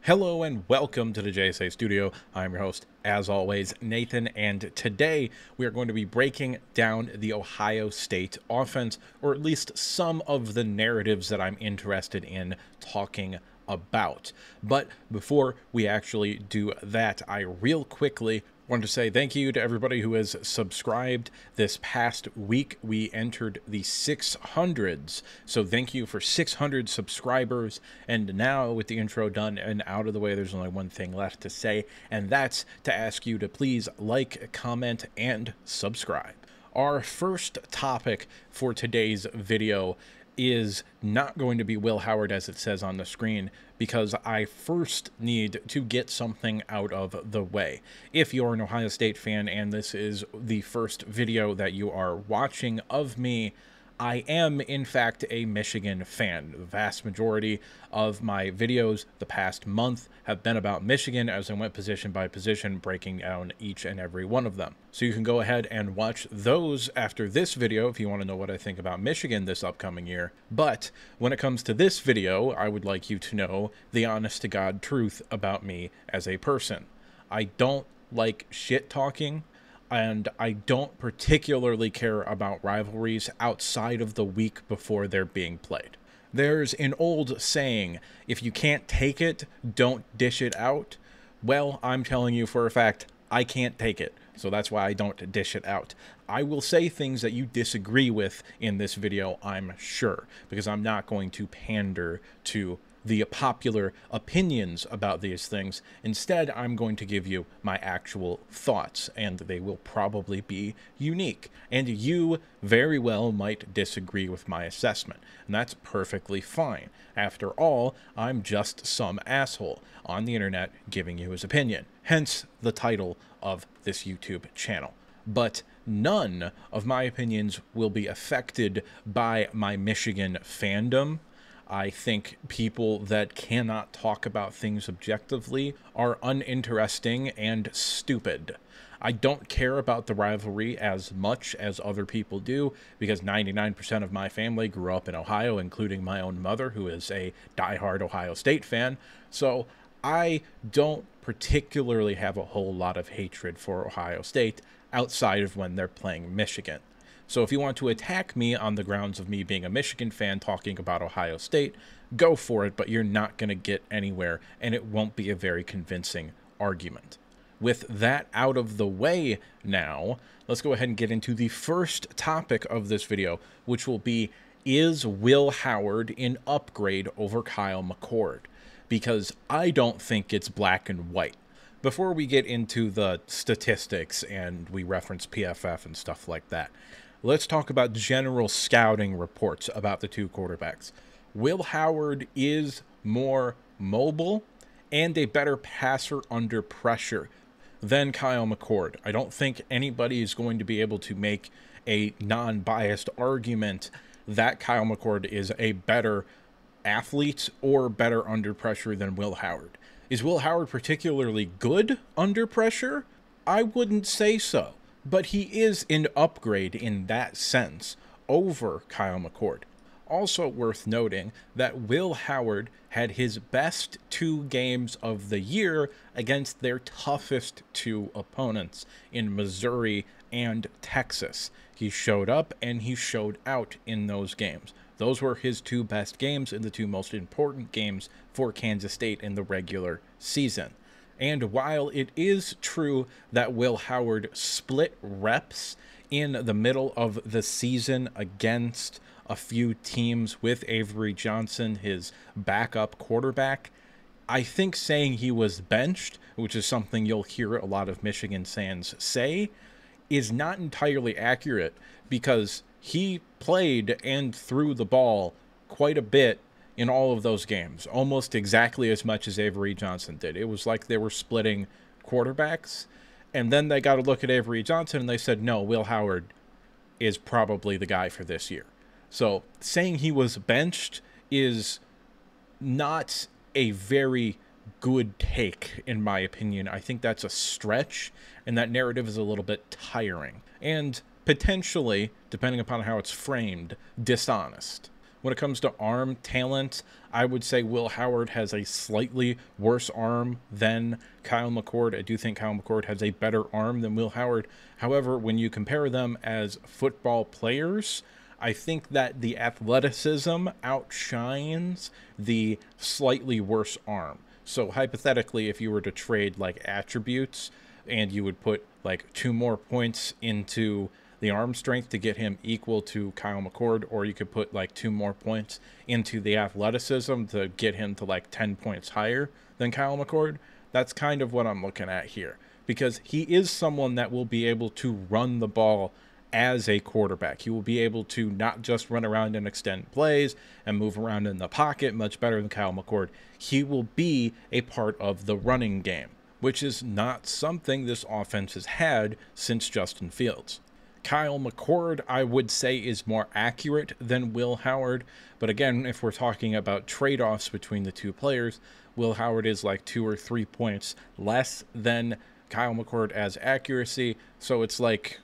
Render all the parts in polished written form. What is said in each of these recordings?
Hello and welcome to the JSA Studio. I'm your host, as always, Nathan, and today we are going to be breaking down the Ohio State offense, or at least some of the narratives that I'm interested in talking about. But before we actually do that, I real quickly wanted to say thank you to everybody who has subscribed this past week. We entered the 600s, so thank you for 600 subscribers. And now with the intro done and out of the way, there's only one thing left to say, and that's to ask you to please like, comment, and subscribe. Our first topic for today's video is not going to be Will Howard as it says on the screen, because I first need to get something out of the way. If you're an Ohio State fan and this is the first video that you are watching of me, I am, in fact, a Michigan fan. The vast majority of my videos the past month have been about Michigan as I went position by position, breaking down each and every one of them. So you can go ahead and watch those after this video if you want to know what I think about Michigan this upcoming year. But when it comes to this video, I would like you to know the honest-to-God truth about me as a person. I don't like shit-talking, and I don't particularly care about rivalries outside of the week before they're being played. There's an old saying, if you can't take it, don't dish it out. Well, I'm telling you for a fact, I can't take it, so that's why I don't dish it out. I will say things that you disagree with in this video, I'm sure, because I'm not going to pander to the popular opinions about these things. Instead, I'm going to give you my actual thoughts, and they will probably be unique. And you very well might disagree with my assessment, and that's perfectly fine. After all, I'm just some asshole on the internet giving you his opinion, hence the title of this YouTube channel. But none of my opinions will be affected by my Michigan fandom. I think people that cannot talk about things objectively are uninteresting and stupid. I don't care about the rivalry as much as other people do, because 99% of my family grew up in Ohio, including my own mother, who is a diehard Ohio State fan. So I don't particularly have a whole lot of hatred for Ohio State outside of when they're playing Michigan. So if you want to attack me on the grounds of me being a Michigan fan talking about Ohio State, go for it, but you're not going to get anywhere, and it won't be a very convincing argument. With that out of the way now, let's go ahead and get into the first topic of this video, which will be, is Will Howard an upgrade over Kyle McCord? Because I don't think it's black and white. Before we get into the statistics and we reference PFF and stuff like that, let's talk about general scouting reports about the two quarterbacks. Will Howard is more mobile and a better passer under pressure than Kyle McCord. I don't think anybody is going to be able to make a non-biased argument that Kyle McCord is a better athlete or better under pressure than Will Howard. Is Will Howard particularly good under pressure? I wouldn't say so. But he is an upgrade in that sense over Kyle McCord. Also worth noting that Will Howard had his best 2 games of the year against their toughest 2 opponents in Missouri and Texas. He showed up and he showed out in those games. Those were his 2 best games and the 2 most important games for Kansas State in the regular season. And while it is true that Will Howard split reps in the middle of the season against a few teams with Avery Johnson, his backup quarterback, I think saying he was benched, which is something you'll hear a lot of Michigan fans say, is not entirely accurate, because he played and threw the ball quite a bit in all of those games, almost exactly as much as Avery Johnson did. It was like they were splitting quarterbacks, and then they got to look at Avery Johnson and they said, no, Will Howard is probably the guy for this year. So saying he was benched is not a very good take, in my opinion. I think that's a stretch, and that narrative is a little bit tiring, and potentially, depending upon how it's framed, dishonest. When it comes to arm talent, I would say Will Howard has a slightly worse arm than Kyle McCord. I do think Kyle McCord has a better arm than Will Howard. However, when you compare them as football players, I think that the athleticism outshines the slightly worse arm. So hypothetically, if you were to trade like attributes and you would put like 2 more points into the arm strength to get him equal to Kyle McCord, or you could put like 2 more points into the athleticism to get him to like 10 points higher than Kyle McCord, that's kind of what I'm looking at here. Because he is someone that will be able to run the ball as a quarterback. He will be able to not just run around and extend plays and move around in the pocket much better than Kyle McCord. He will be a part of the running game, which is not something this offense has had since Justin Fields. Kyle McCord, I would say, is more accurate than Will Howard. But again, if we're talking about trade-offs between the two players, Will Howard is like 2 or 3 points less than Kyle McCord as accuracy. So it's like,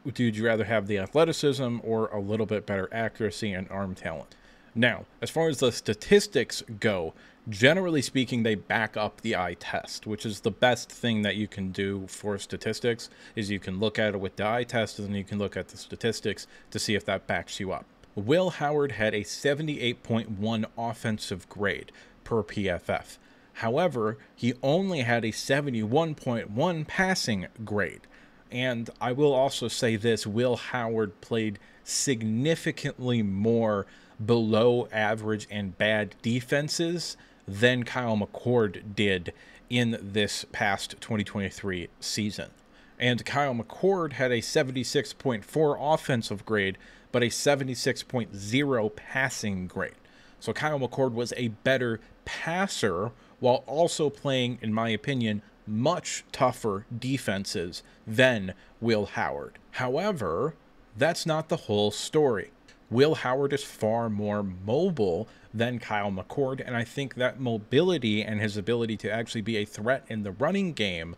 would you rather have the athleticism or a little bit better accuracy and arm talent? Now, as far as the statistics go, generally speaking, they back up the eye test, which is the best thing that you can do for statistics, is you can look at it with the eye test and then you can look at the statistics to see if that backs you up. Will Howard had a 78.1 offensive grade per PFF. However, he only had a 71.1 passing grade. And I will also say this, Will Howard played significantly more below average and bad defenses than Kyle McCord did in this past 2023 season. And Kyle McCord had a 76.4 offensive grade, but a 76.0 passing grade. So Kyle McCord was a better passer while also playing, in my opinion, much tougher defenses than Will Howard. However, that's not the whole story. Will Howard is far more mobile than Kyle McCord, and I think that mobility and his ability to actually be a threat in the running game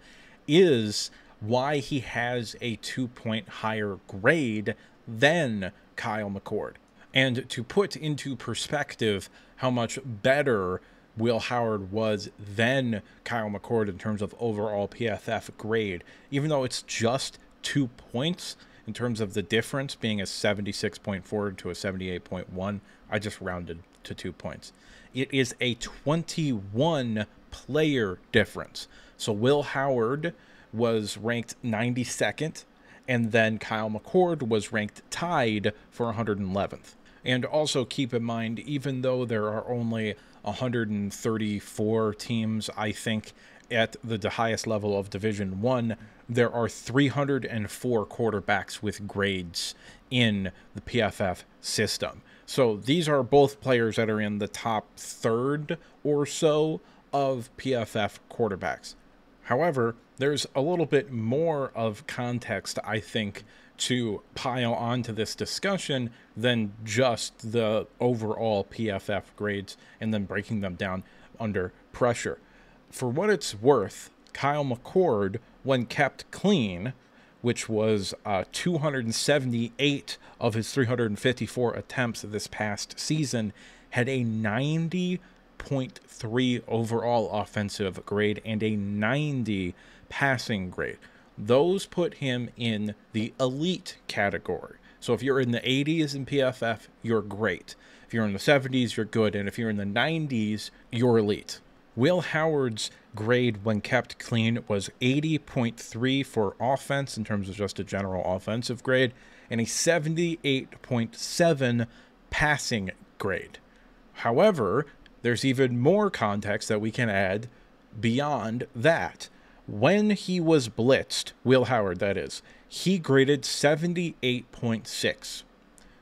is why he has a 2-point higher grade than Kyle McCord. And to put into perspective how much better Will Howard was than Kyle McCord in terms of overall PFF grade, even though it's just 2 points in terms of the difference being a 76.4 to a 78.1, I just rounded to 2 points. It is a 21 player difference. So Will Howard was ranked 92nd, and then Kyle McCord was ranked tied for 111th. And also keep in mind, even though there are only 134 teams, I think, at the highest level of Division 1, there are 304 quarterbacks with grades in the PFF system. So these are both players that are in the top third or so of PFF quarterbacks. However, there's a little bit more of context, I think, to pile onto this discussion than just the overall PFF grades and then breaking them down under pressure. For what it's worth, Kyle McCord, when kept clean, which was 278 of his 354 attempts this past season, had a 90.3 overall offensive grade and a 90 passing grade. Those put him in the elite category. So if you're in the 80s in PFF, you're great. If you're in the 70s, you're good. And if you're in the 90s, you're elite. Will Howard's grade when kept clean was 80.3 for offense in terms of just a general offensive grade, and a 78.7 passing grade. However, there's even more context that we can add beyond that. When he was blitzed, Will Howard, that is, he graded 78.6.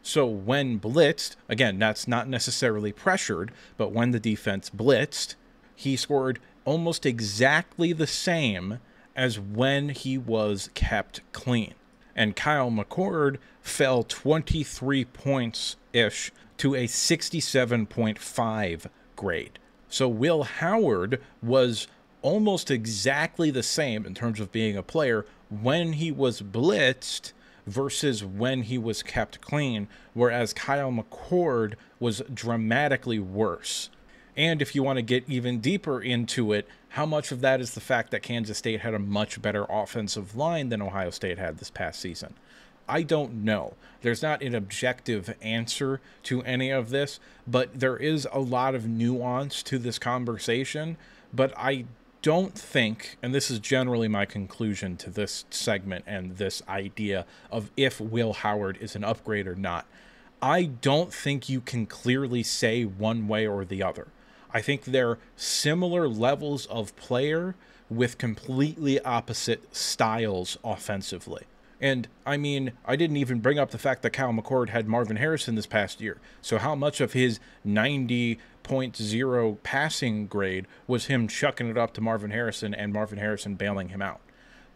So when blitzed, again, that's not necessarily pressured, but when the defense blitzed, he scored almost exactly the same as when he was kept clean. And Kyle McCord fell 23 points-ish to a 67.5 grade. So Will Howard was almost exactly the same in terms of being a player when he was blitzed versus when he was kept clean, whereas Kyle McCord was dramatically worse. And if you want to get even deeper into it, how much of that is the fact that Kansas State had a much better offensive line than Ohio State had this past season? I don't know. There's not an objective answer to any of this, but there is a lot of nuance to this conversation. But I don't think, and this is generally my conclusion to this segment and this idea of if Will Howard is an upgrade or not, I don't think you can clearly say one way or the other. I think they're similar levels of player with completely opposite styles offensively. And I mean, I didn't even bring up the fact that Kyle McCord had Marvin Harrison this past year. So how much of his 90.0 passing grade was him chucking it up to Marvin Harrison and Marvin Harrison bailing him out?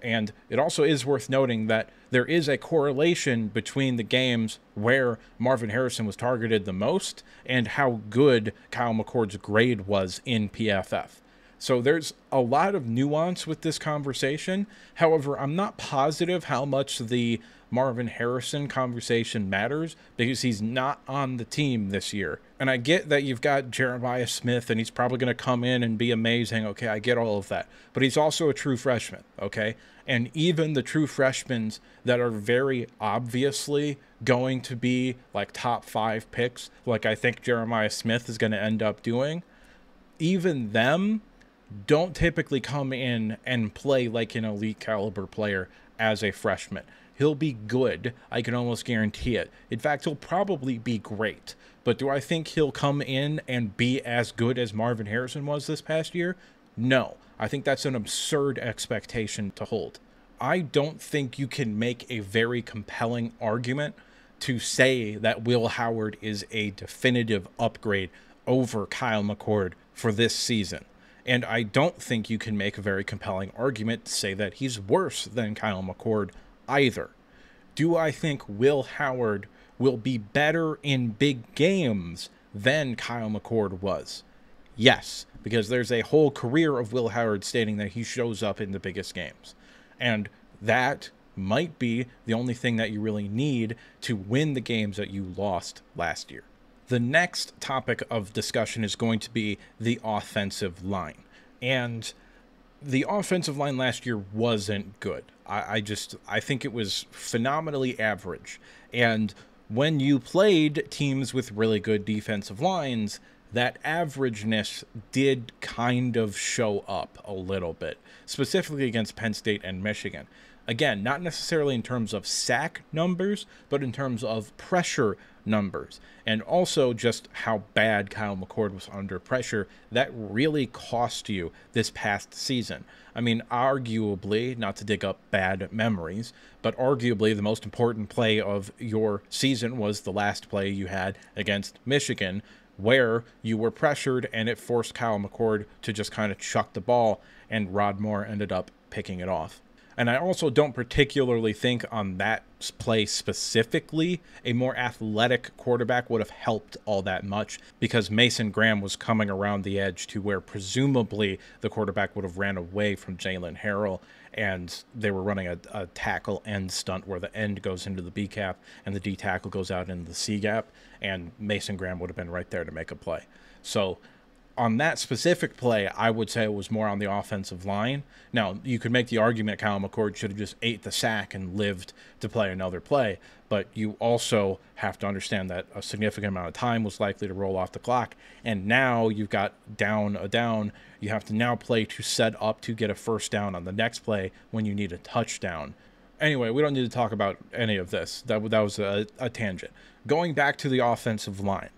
And it also is worth noting that there is a correlation between the games where Marvin Harrison was targeted the most and how good Kyle McCord's grade was in PFF. So there's a lot of nuance with this conversation. However, I'm not positive how much the Marvin Harrison conversation matters because he's not on the team this year. And I get that you've got Jeremiah Smith and he's probably going to come in and be amazing. Okay, I get all of that. But he's also a true freshman, okay? And even the true freshmen that are very obviously going to be like top 5 picks, like I think Jeremiah Smith is going to end up doing, even them don't typically come in and play like an elite caliber player as a freshman. He'll be good. I can almost guarantee it. In fact, he'll probably be great. But do I think he'll come in and be as good as Marvin Harrison was this past year? No. I think that's an absurd expectation to hold. I don't think you can make a very compelling argument to say that Will Howard is a definitive upgrade over Kyle McCord for this season. And I don't think you can make a very compelling argument to say that he's worse than Kyle McCord either. Do I think Will Howard will be better in big games than Kyle McCord was? Yes, because there's a whole career of Will Howard stating that he shows up in the biggest games. And that might be the only thing that you really need to win the games that you lost last year. The next topic of discussion is going to be the offensive line. And the offensive line last year wasn't good. I think it was phenomenally average. And when you played teams with really good defensive lines, that averageness did kind of show up a little bit, specifically against Penn State and Michigan. Again, not necessarily in terms of sack numbers, but in terms of pressure numbers. And also just how bad Kyle McCord was under pressure. That really cost you this past season. I mean, arguably, not to dig up bad memories, but arguably the most important play of your season was the last play you had against Michigan, where you were pressured and it forced Kyle McCord to just kind of chuck the ball, and Rod Moore ended up picking it off. And I also don't particularly think on that play specifically, a more athletic quarterback would have helped all that much, because Mason Graham was coming around the edge to where presumably the quarterback would have ran away from Jalen Harrell, and they were running a tackle end stunt where the end goes into the B gap and the D tackle goes out into the C gap, and Mason Graham would have been right there to make a play. So on that specific play, I would say it was more on the offensive line. Now, you could make the argument Kyle McCord should have just ate the sack and lived to play another play, but you also have to understand that a significant amount of time was likely to roll off the clock, and now you've got down a down. You have to now play to set up to get a first down on the next play when you need a touchdown. Anyway, we don't need to talk about any of this. That was a tangent. Going back to the offensive line.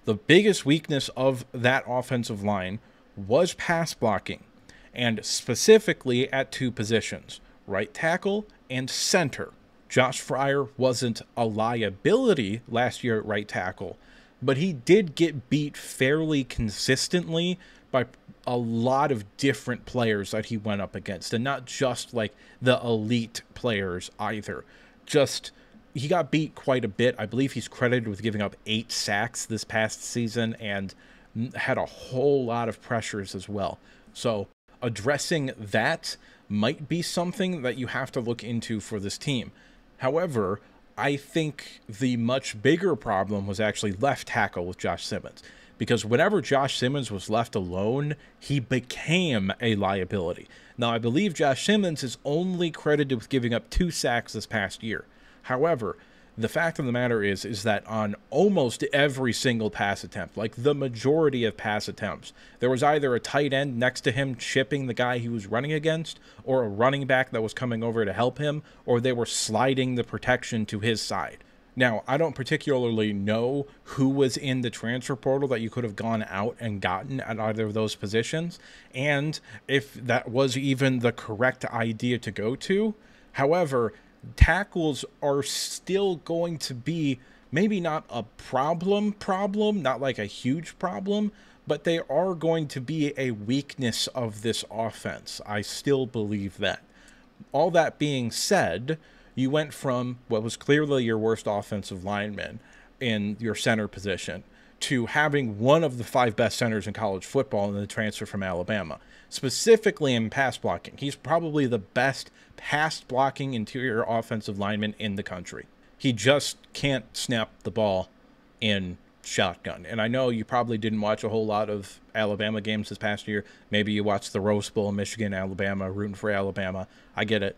The biggest weakness of that offensive line was pass blocking, and specifically at 2 positions, right tackle and center. Josh Fryer wasn't a liability last year at right tackle, but he did get beat fairly consistently by a lot of different players that he went up against, and not just like the elite players either. He got beat quite a bit. I believe he's credited with giving up 8 sacks this past season and had a whole lot of pressures as well. So addressing that might be something that you have to look into for this team. However, I think the much bigger problem was actually left tackle with Josh Simmons. Because whenever Josh Simmons was left alone, he became a liability. Now, I believe Josh Simmons is only credited with giving up 2 sacks this past year. However, the fact of the matter is that on almost every single pass attempt, like the majority of pass attempts, there was either a tight end next to him chipping the guy he was running against, or a running back that was coming over to help him, or they were sliding the protection to his side. Now, I don't particularly know who was in the transfer portal that you could have gone out and gotten at either of those positions, and if that was even the correct idea to go to. However, tackles are still going to be maybe not a problem, not like a huge problem, but they are going to be a weakness of this offense. I still believe that. All that being said, you went from what was clearly your worst offensive lineman in your center position to having one of the 5 best centers in college football in the transfer from Alabama, specifically in pass blocking. He's probably the best pass blocking interior offensive lineman in the country. He just can't snap the ball in shotgun. And I know you probably didn't watch a whole lot of Alabama games this past year. Maybe you watched the Rose Bowl, Michigan, Alabama, rooting for Alabama. I get it.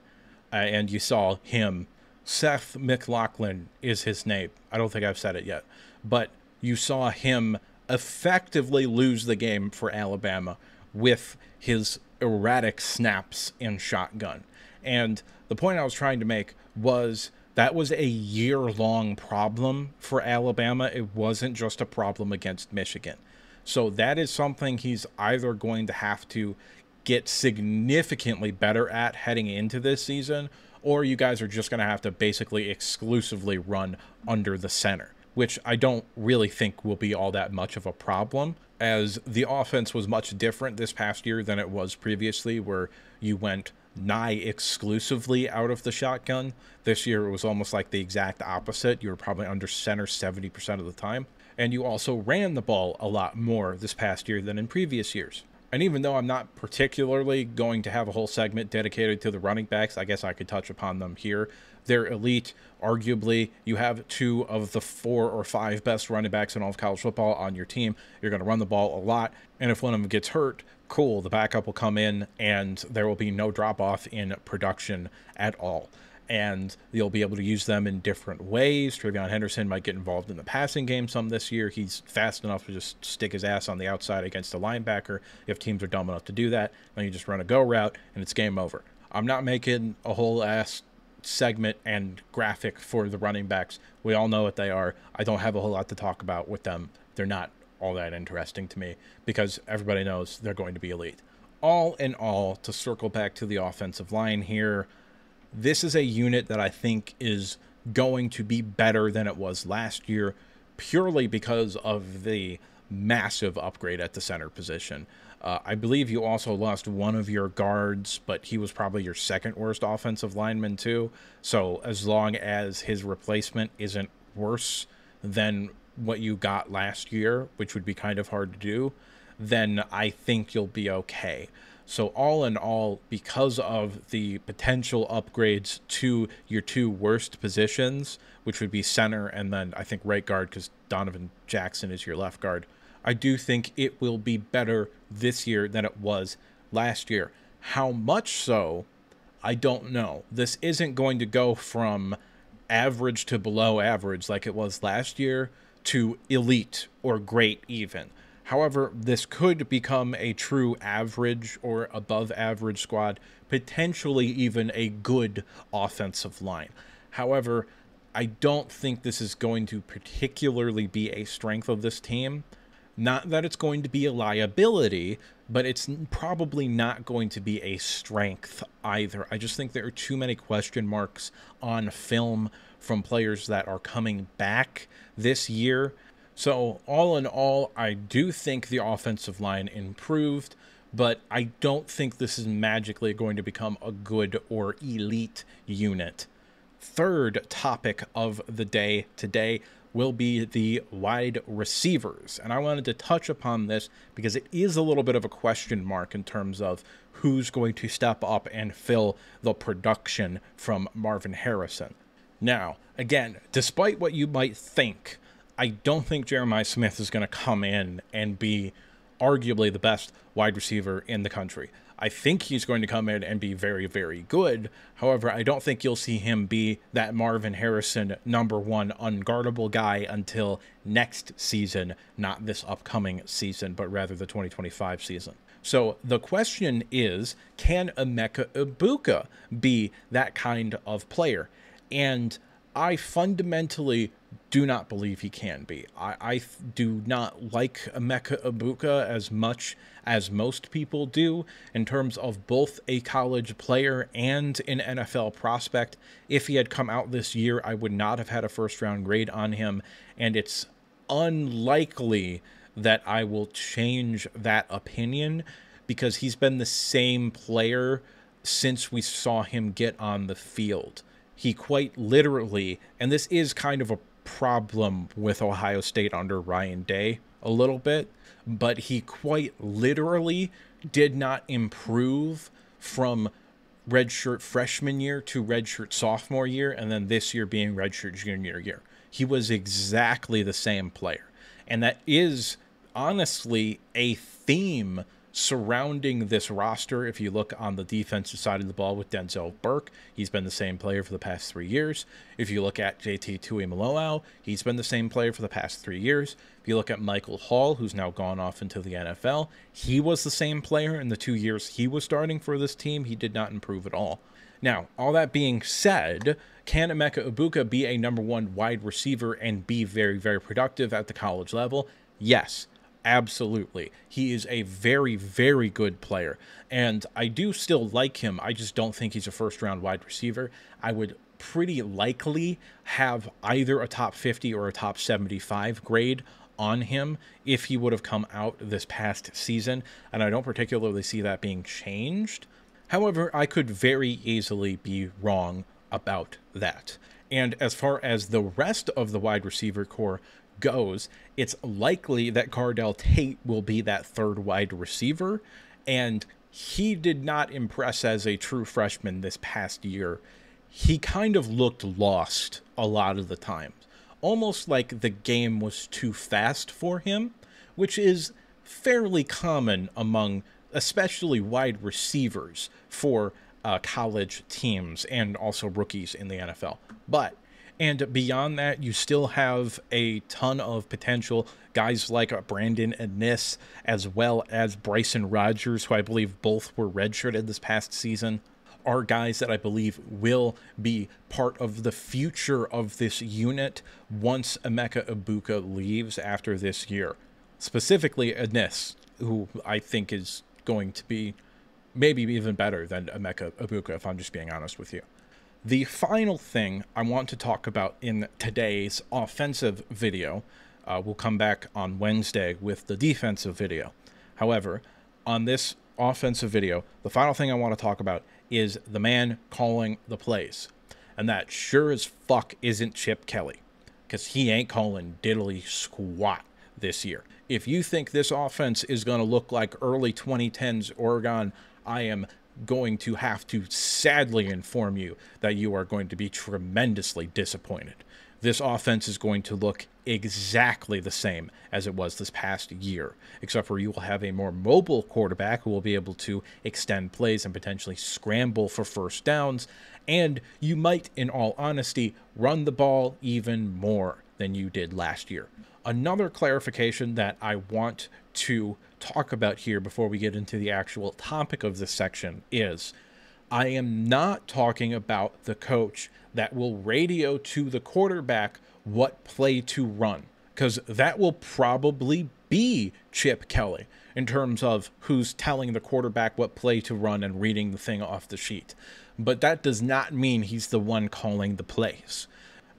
And you saw him. Seth McLaughlin is his name. I don't think I've said it yet. But you saw him effectively lose the game for Alabama with his erratic snaps in shotgun. And the point I was trying to make was that was a year-long problem for Alabama. It wasn't just a problem against Michigan. So that is something he's either going to have to get significantly better at heading into this season, or you guys are just going to have to basically exclusively run under the center, which I don't really think will be all that much of a problem, as the offense was much different this past year than it was previously, where you went nigh exclusively out of the shotgun. This year it was almost like the exact opposite. You were probably under center 70% of the time, and you also ran the ball a lot more this past year than in previous years. And even though I'm not particularly going to have a whole segment dedicated to the running backs, I guess I could touch upon them here. They're elite. Arguably, you have 2 of the 4 or 5 best running backs in all of college football on your team. You're going to run the ball a lot. And if one of them gets hurt, cool, the backup will come in and there will be no drop-off in production at all. And you'll be able to use them in different ways. Travion Henderson might get involved in the passing game some this year. He's fast enough to just stick his ass on the outside against a linebacker. If teams are dumb enough to do that, then you just run a go route and it's game over. I'm not making a whole ass segment and graphic for the running backs. We all know what they are. I don't have a whole lot to talk about with them. They're not all that interesting to me because everybody knows they're going to be elite. All in all, to circle back to the offensive line here, this is a unit that I think is going to be better than it was last year, purely because of the massive upgrade at the center position. I believe you also lost one of your guards, but he was probably your second worst offensive lineman too. So as long as his replacement isn't worse than what you got last year, which would be kind of hard to do, then I think you'll be okay. So all in all, because of the potential upgrades to your 2 worst positions, which would be center and then I think right guard because Donovan Jackson is your left guard, I do think it will be better this year than it was last year. How much so, I don't know. This isn't going to go from average to below average like it was last year to elite or great even. However, this could become a true average or above average squad, potentially even a good offensive line. However, I don't think this is going to particularly be a strength of this team. Not that it's going to be a liability, but it's probably not going to be a strength either. I just think there are too many question marks on film from players that are coming back this year. So all in all, I do think the offensive line improved, but I don't think this is magically going to become a good or elite unit. Third topic of the day today will be the wide receivers. And I wanted to touch upon this because it is a little bit of a question mark in terms of who's going to step up and fill the production from Marvin Harrison. Now, again, despite what you might think, I don't think Jeremiah Smith is going to come in and be arguably the best wide receiver in the country. I think he's going to come in and be very, very good. However, I don't think you'll see him be that Marvin Harrison #1 unguardable guy until next season, not this upcoming season, but rather the 2025 season. So the question is, can Emeka Egbuka be that kind of player? And I fundamentally do not believe he can be. I do not like Emeka Egbuka as much as most people do in terms of both a college player and an NFL prospect. If he had come out this year, I would not have had a first-round grade on him, and it's unlikely that I will change that opinion because he's been the same player since we saw him get on the field. He quite literally, and this is kind of a problem with Ohio State under Ryan Day a little bit, but he quite literally did not improve from redshirt freshman year to redshirt sophomore year, and then this year being redshirt junior year. He was exactly the same player. And that is honestly a theme surrounding this roster. If you look on the defensive side of the ball with Denzel Burke, he's been the same player for the past 3 years. If you look at JT Tuimoloau, he's been the same player for the past 3 years. If you look at Michael Hall, who's now gone off into the NFL, he was the same player in the 2 years he was starting for this team. He did not improve at all. Now, all that being said, can Emeka Egbuka be a #1 wide receiver and be very, very productive at the college level? Yes. Absolutely. He is a very, very good player, and I do still like him. I just don't think he's a first-round wide receiver. I would pretty likely have either a top 50 or a top 75 grade on him if he would have come out this past season, and I don't particularly see that being changed. However, I could very easily be wrong about that. And as far as the rest of the wide receiver core goes, it's likely that Cardell Tate will be that third wide receiver, and he did not impress as a true freshman this past year. He kind of looked lost a lot of the times, almost like the game was too fast for him, which is fairly common among especially wide receivers for college teams and also rookies in the NFL. And beyond that, you still have a ton of potential guys like Brandon Inniss, as well as Bryson Rogers, who I believe both were redshirted this past season, are guys that I believe will be part of the future of this unit once Emeka Egbuka leaves after this year. Specifically Inniss, who I think is going to be maybe even better than Emeka Egbuka, if I'm just being honest with you. The final thing I want to talk about in today's offensive video, we'll come back on Wednesday with the defensive video. However, on this offensive video, the final thing I want to talk about is the man calling the plays. And that sure as fuck isn't Chip Kelly, because he ain't calling diddly squat this year. If you think this offense is going to look like early 2010s Oregon, I am going to have to sadly inform you that you are going to be tremendously disappointed. This offense is going to look exactly the same as it was this past year, except for you will have a more mobile quarterback who will be able to extend plays and potentially scramble for first downs, and you might, in all honesty, run the ball even more than you did last year. Another clarification that I want to talk about here before we get into the actual topic of this section is I am not talking about the coach that will radio to the quarterback what play to run, because that will probably be Chip Kelly in terms of who's telling the quarterback what play to run and reading the thing off the sheet. But that does not mean he's the one calling the plays.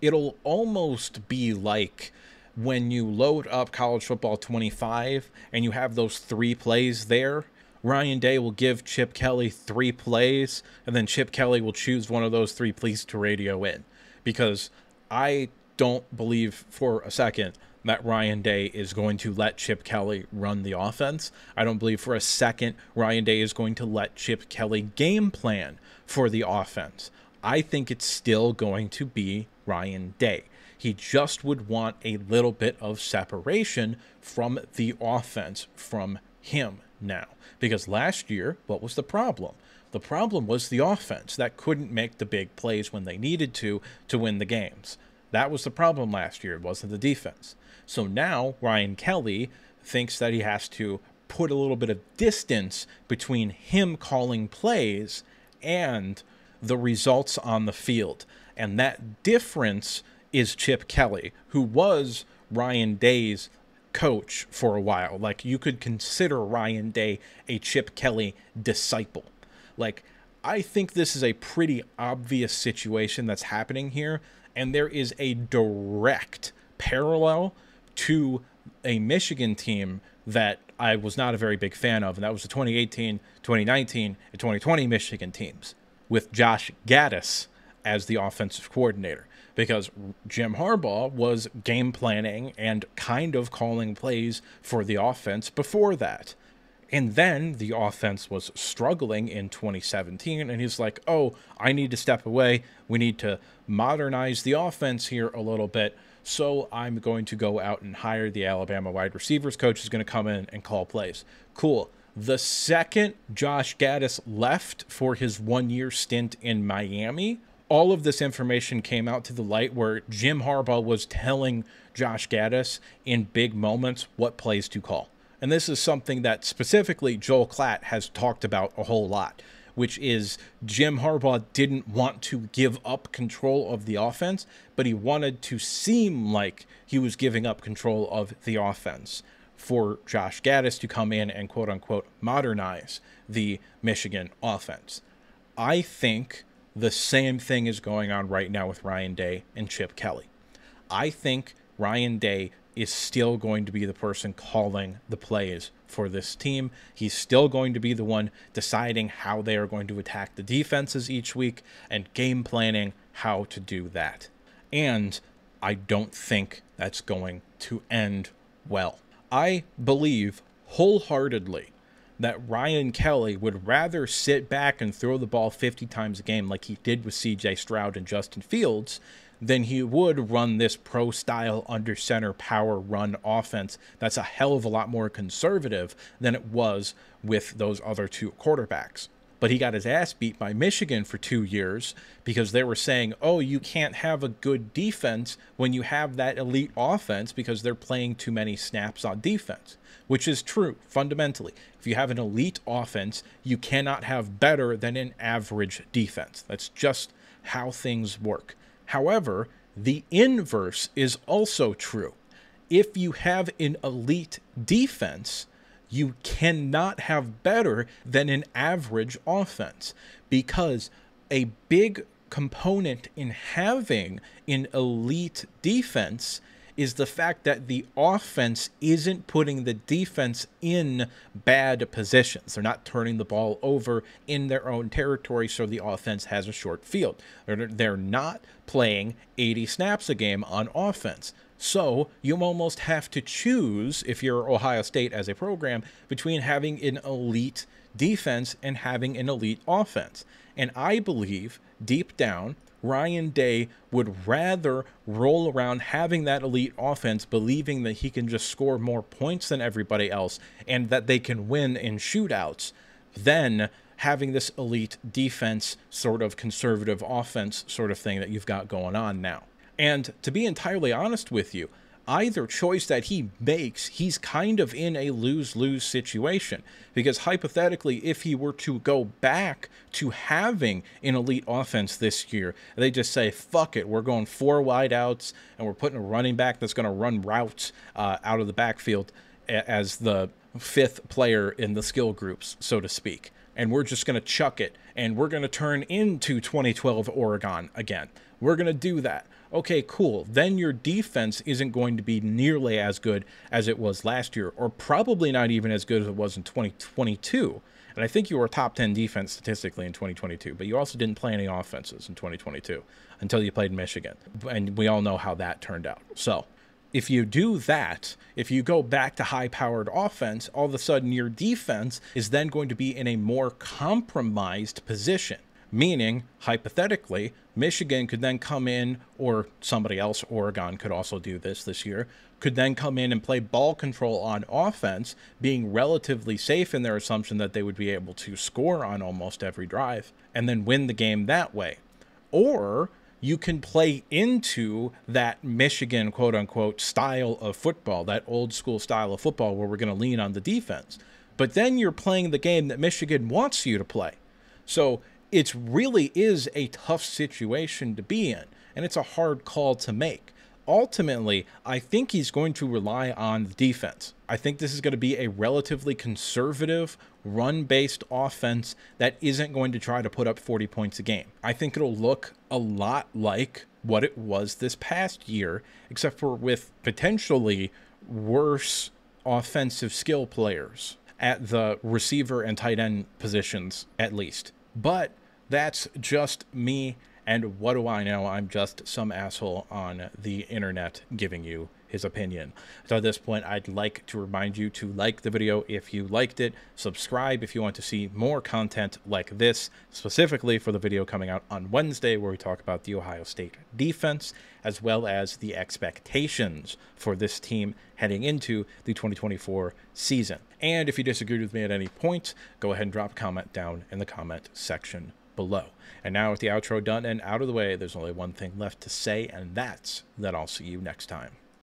It'll almost be like when you load up College Football 25 and you have those 3 plays there, Ryan Day will give Chip Kelly 3 plays, and then Chip Kelly will choose one of those 3 plays to radio in. Because I don't believe for a second that Ryan Day is going to let Chip Kelly run the offense. I don't believe for a second Ryan Day is going to let Chip Kelly game plan for the offense. I think it's still going to be Ryan Day. He just would want a little bit of separation from the offense from him now. Because last year, what was the problem? The problem was the offense that couldn't make the big plays when they needed to win the games. That was the problem last year. It wasn't the defense. So now Ryan Kelly thinks that he has to put a little bit of distance between him calling plays and the results on the field. And that difference is Chip Kelly, who was Ryan Day's coach for a while. Like, you could consider Ryan Day a Chip Kelly disciple. Like, I think this is a pretty obvious situation that's happening here, and there is a direct parallel to a Michigan team that I was not a very big fan of, and that was the 2018, 2019, and 2020 Michigan teams with Josh Gaddis as the offensive coordinator, because Jim Harbaugh was game planning and kind of calling plays for the offense before that. And then the offense was struggling in 2017, and he's like, oh, I need to step away. We need to modernize the offense here a little bit. So I'm going to go out and hire the Alabama wide receivers coach who's going to come in and call plays. Cool. The second Josh Gaddis left for his one-year stint in Miami, all of this information came out to the light where Jim Harbaugh was telling Josh Gaddis in big moments what plays to call. And this is something that specifically Joel Klatt has talked about a whole lot, which is Jim Harbaugh didn't want to give up control of the offense, but he wanted to seem like he was giving up control of the offense for Josh Gaddis to come in and quote-unquote modernize the Michigan offense. I think the same thing is going on right now with Ryan Day and Chip Kelly. I think Ryan Day is still going to be the person calling the plays for this team. He's still going to be the one deciding how they are going to attack the defenses each week and game planning how to do that. And I don't think that's going to end well. I believe wholeheartedly that Ryan Kelly would rather sit back and throw the ball 50 times a game like he did with C.J. Stroud and Justin Fields than he would run this pro-style under-center power run offense that's a hell of a lot more conservative than it was with those other two quarterbacks. But he got his ass beat by Michigan for 2 years because they were saying, oh, you can't have a good defense when you have that elite offense because they're playing too many snaps on defense, which is true fundamentally. If you have an elite offense, you cannot have better than an average defense. That's just how things work. However, the inverse is also true. If you have an elite defense, you cannot have better than an average offense, because a big component in having an elite defense is the fact that the offense isn't putting the defense in bad positions. They're not turning the ball over in their own territory so the offense has a short field. They're not playing 80 snaps a game on offense. So you almost have to choose, if you're Ohio State as a program, between having an elite defense and having an elite offense. And I believe, deep down, Ryan Day would rather roll around having that elite offense, believing that he can just score more points than everybody else and that they can win in shootouts, than having this elite defense sort of conservative offense sort of thing that you've got going on now. And to be entirely honest with you, either choice that he makes, he's kind of in a lose-lose situation. Because hypothetically, if he were to go back to having an elite offense this year, they just say, fuck it, we're going 4 wideouts, and we're putting a running back that's going to run routes out of the backfield as the 5th player in the skill groups, so to speak. And we're just going to chuck it, and we're going to turn into 2012 Oregon again. We're going to do that. Okay, cool. Then your defense isn't going to be nearly as good as it was last year, or probably not even as good as it was in 2022. And I think you were a top 10 defense statistically in 2022, but you also didn't play any offenses in 2022 until you played Michigan. And we all know how that turned out. So if you do that, if you go back to high-powered offense, all of a sudden your defense is then going to be in a more compromised position. Meaning, hypothetically, Michigan could then come in, or somebody else, Oregon could also do this year, could then come in and play ball control on offense, being relatively safe in their assumption that they would be able to score on almost every drive, and then win the game that way. Or you can play into that Michigan quote unquote style of football, that old school style of football where we're going to lean on the defense. But then you're playing the game that Michigan wants you to play. So it really is a tough situation to be in, and it's a hard call to make. Ultimately, I think he's going to rely on the defense. I think this is going to be a relatively conservative, run-based offense that isn't going to try to put up 40 points a game. I think it'll look a lot like what it was this past year, except for with potentially worse offensive skill players at the receiver and tight end positions, at least. But that's just me. And what do I know? I'm just some asshole on the internet giving you his opinion. So at this point, I'd like to remind you to like the video if you liked it, subscribe if you want to see more content like this, specifically for the video coming out on Wednesday where we talk about the Ohio State defense, as well as the expectations for this team heading into the 2024 season. And if you disagreed with me at any point, go ahead and drop a comment down in the comment section below. And now with the outro done and out of the way, there's only one thing left to say, and that's that I'll see you next time.